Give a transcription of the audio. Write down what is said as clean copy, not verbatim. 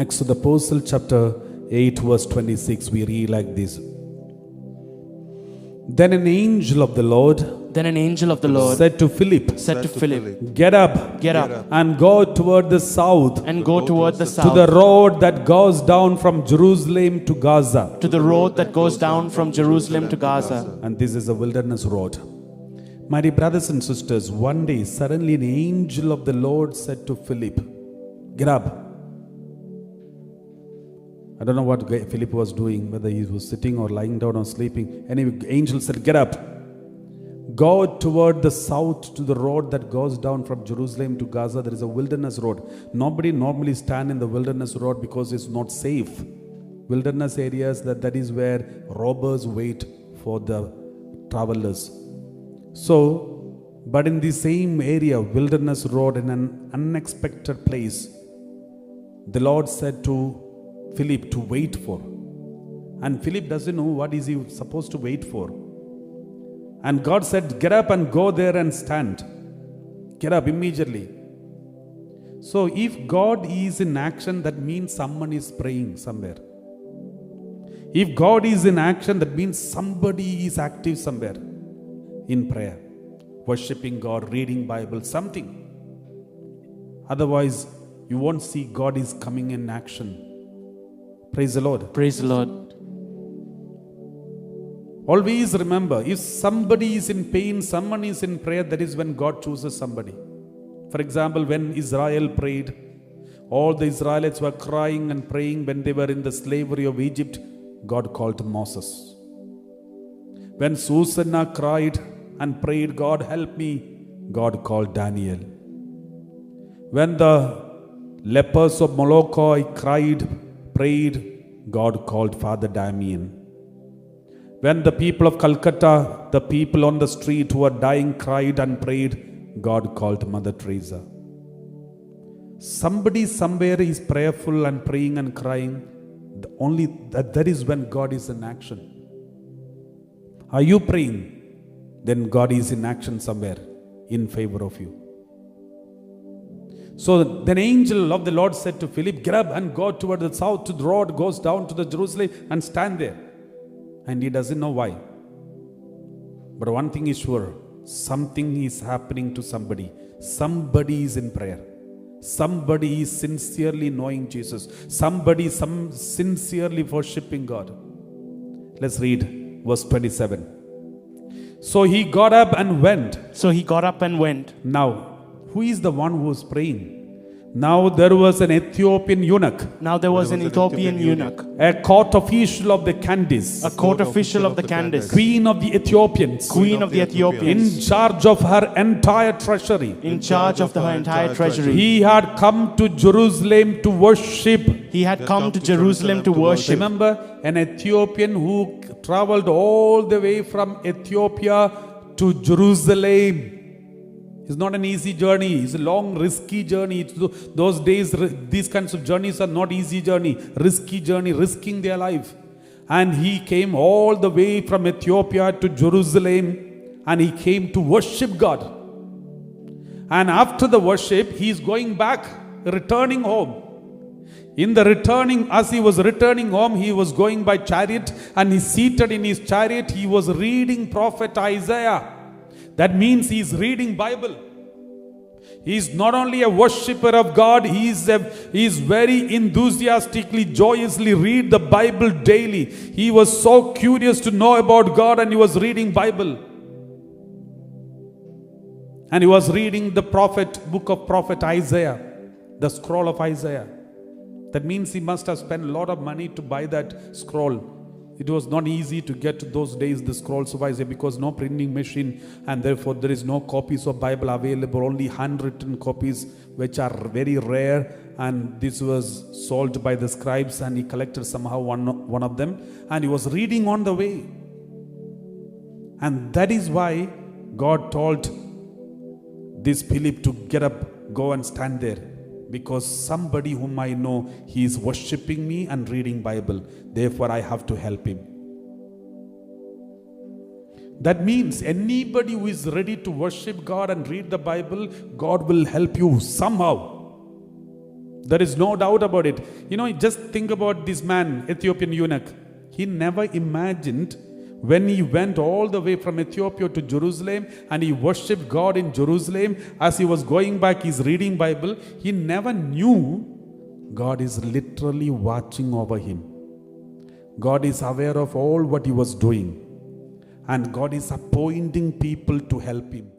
Acts of the Apostle chapter 8 verse 26, we read like this. Then an angel of the Lord said to Philip, Get up and go toward the south, to the road that goes down from Jerusalem to Gaza. And this is a wilderness road. My dear brothers and sisters, one day suddenly an angel of the Lord said to Philip, Get up. I don't know what Philip was doing, whether he was sitting or lying down or sleeping. Anyway, angel said, Get up. Go toward the south to the road that goes down from Jerusalem to Gaza. There is a wilderness road. Nobody normally stand in the wilderness road because it's not safe. Wilderness areas, that is where robbers wait for the travelers. So, but in the same area, wilderness road, in an unexpected place, the Lord said to Philip to wait for. And Philip doesn't know what is he supposed to wait for. And God said, Get up and go there and stand. Get up immediately. So if God is in action, that means someone is praying somewhere. If God is in action, that means somebody is active somewhere in prayer, worshiping God, reading Bible, something. Otherwise, you won't see God is coming in action. Praise the Lord. Praise the Lord. Always remember, if somebody is in pain, someone is in prayer, that is when God chooses somebody. For example, when Israel prayed, all the Israelites were crying and praying when they were in the slavery of Egypt, God called Moses. When Susanna cried and prayed, God help me, God called Daniel. When the lepers of Molokai prayed, God called Father Damien. When the people of Calcutta, the people on the street who were dying, cried and prayed, God called Mother Teresa. Somebody somewhere is prayerful and praying and crying. Only that is when God is in action. Are you praying? Then God is in action somewhere in favor of you. So then angel of the Lord said to Philip, Get up and go toward the south to the road goes down to the Jerusalem and stand there. And he doesn't know why. But one thing is sure, something is happening to somebody. Somebody is in prayer. Somebody is sincerely knowing Jesus. Somebody sincerely worshiping God. Let's read verse 27. So he got up and went. Now, who is the one who was praying? Now there was an Ethiopian eunuch. A court official of the Candace. Queen of the Ethiopians. In charge of her entire treasury. He had come to Jerusalem to worship. Remember, an Ethiopian who traveled all the way from Ethiopia to Jerusalem. It's not an easy journey. It's a long, risky journey. Those days, these kinds of journeys are not easy journey. Risky journey, risking their life. And he came all the way from Ethiopia to Jerusalem, and he came to worship God. And after the worship, he is going back, returning home. As he was returning home, he was going by chariot, and he seated in his chariot. He was reading prophet Isaiah. That means he is reading Bible. He is not only a worshipper of God, he is very enthusiastically, joyously read the Bible daily. He was so curious to know about God, and he was reading Bible. And he was reading the book of prophet Isaiah, the scroll of Isaiah. That means he must have spent a lot of money to buy that scroll. It was not easy to get to those days the scrolls of Isaiah, because no printing machine, and therefore there is no copies of Bible available, only handwritten copies, which are very rare. And this was sold by the scribes, and he collected somehow one of them, and he was reading on the way. And that is why God told this Philip to get up, go and stand there. Because somebody whom I know, he is worshipping me and reading Bible. Therefore, I have to help him. That means anybody who is ready to worship God and read the Bible, God will help you somehow. There is no doubt about it. Just think about this man, Ethiopian eunuch. He never imagined when he went all the way from Ethiopia to Jerusalem and he worshipped God in Jerusalem, as he was going back, he's reading Bible. He never knew God is literally watching over him. God is aware of all what he was doing. And God is appointing people to help him.